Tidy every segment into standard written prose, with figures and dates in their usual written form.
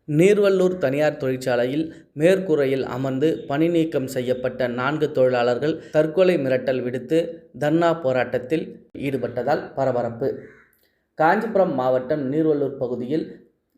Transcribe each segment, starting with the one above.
நீர்வள்ளூர் தனியார் தொழிற்சாலையில் மேற்கூரையில் அமர்ந்து பணி நீக்கம் செய்யப்பட்ட 4 தொழிலாளர்கள் தற்கொலை மிரட்டல் விடுத்து தர்ணா போராட்டத்தில் ஈடுபட்டதால் பரபரப்பு. காஞ்சிபுரம் மாவட்டம் நீர்வள்ளூர் பகுதியில்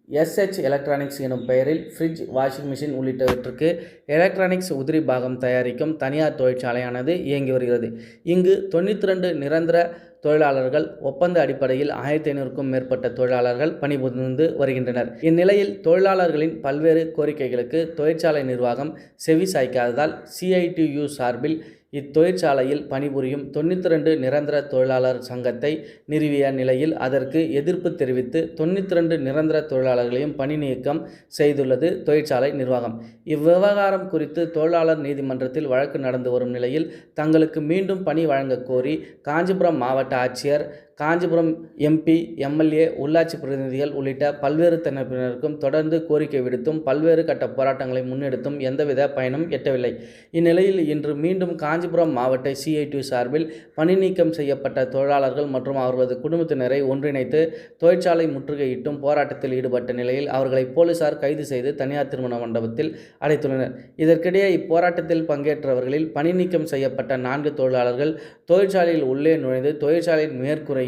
SH எலக்ட்ரானிக்ஸ் எனும் பெயரில் ஃப்ரிட்ஜ், வாஷிங் மிஷின் உள்ளிட்டவற்றுக்கு எலக்ட்ரானிக்ஸ் உதிரி பாகம் தயாரிக்கும் தனியார் தொழிற்சாலையானது இயங்கி வருகிறது. இங்கு 92 நிரந்தர தொழிலாளர்கள், ஒப்பந்த அடிப்படையில் 1500க்கும் மேற்பட்ட தொழிலாளர்கள் பணிபுரிந்து வருகின்றனர். இந்நிலையில் தொழிலாளர்களின் பல்வேறு கோரிக்கைகளுக்கு தொழிற்சாலை நிர்வாகம் செவி சாய்க்காததால் CITU சார்பில் இத்தொழிற்சாலையில் பணிபுரியும் 92 நிரந்தர தொழிலாளர் சங்கத்தை நிறுவிய நிலையில் அதற்கு எதிர்ப்பு தெரிவித்து 92 நிரந்தர தொழிலாளர்களையும் பணி நீக்கம் செய்துள்ளது தொழிற்சாலை நிர்வாகம். இவ்விவகாரம் குறித்து தொழிலாளர் நீதிமன்றத்தில் வழக்கு நடந்து வரும் நிலையில் தங்களுக்கு மீண்டும் பணி வழங்கக் கோரி காஞ்சிபுரம் மாவட்ட ஆட்சியர், காஞ்சிபுரம் MP, MLA, உள்ளாட்சி பிரதிநிதிகள் உள்ளிட்ட பல்வேறு தரப்பினருக்கும் தொடர்ந்து கோரிக்கை விடுத்தும் பல்வேறு கட்ட போராட்டங்களை முன்னெடுத்தும் எந்தவித பயனும் எட்டவில்லை. இந்நிலையில் இன்று மீண்டும் காஞ்சிபுரம் மாவட்ட CITU சார்பில் பணி நீக்கம் செய்யப்பட்ட தொழிலாளர்கள் மற்றும் அவர்களது குடும்பத்தினரை ஒன்றிணைத்து தொழிற்சாலை முற்றுகையிட்டும் போராட்டத்தில் ஈடுபட்ட நிலையில் அவர்களை போலீசார் கைது செய்து தனியார் திருமண மண்டபத்தில் அடைத்துள்ளனர். இதற்கிடையே இப்போராட்டத்தில் பங்கேற்றவர்களில் பணி நீக்கம் செய்யப்பட்ட 4 தொழிலாளர்கள் தொழிற்சாலையில் உள்ளே நுழைந்து தொழிற்சாலையின் மேற்கூரை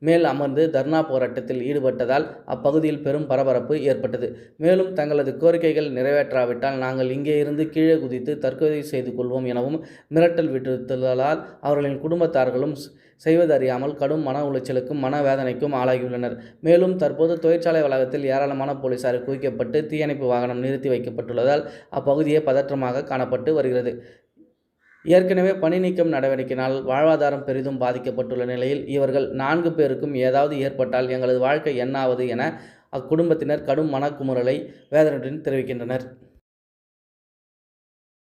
மேல் அமர்ந்து தர்ணா போராட்டத்தில் ஈடுபட்டதால் அப்பகுதியில் பெரும் பரபரப்பு ஏற்பட்டது. மேலும் தங்களது கோரிக்கைகள் நிறைவேற்றாவிட்டால் நாங்கள் இங்கே இருந்து கீழே குதித்து தற்கொலை செய்து கொள்வோம் எனவும் மிரட்டல் விடுத்துள்ளதால் அவர்களின் குடும்பத்தார்களும் செய்வதறியாமல் கடும் மன உளைச்சலுக்கும் மனவேதனைக்கும் ஆளாகியுள்ளனர். மேலும் தற்போது தொழிற்சாலை வளாகத்தில் ஏராளமான போலீசார் குவிக்கப்பட்டு தீயணைப்பு வாகனம் நிறுத்தி வைக்கப்பட்டுள்ளதால் அப்பகுதியே பதற்றமாக காணப்பட்டு வருகிறது. ஏற்கனவே பணி நீக்கம் நடவடிக்கையினால் வாழ்வாதாரம் பெரிதும் பாதிக்கப்பட்டுள்ள நிலையில் இவர்கள் 4 பேருக்கும் ஏதாவது ஏற்பட்டால் எங்களது வாழ்க்கை என்னாவது என அக்குடும்பத்தினர் கடும் மனக்குமுறலை வேதனையுடன் தெரிவிக்கின்றனர்.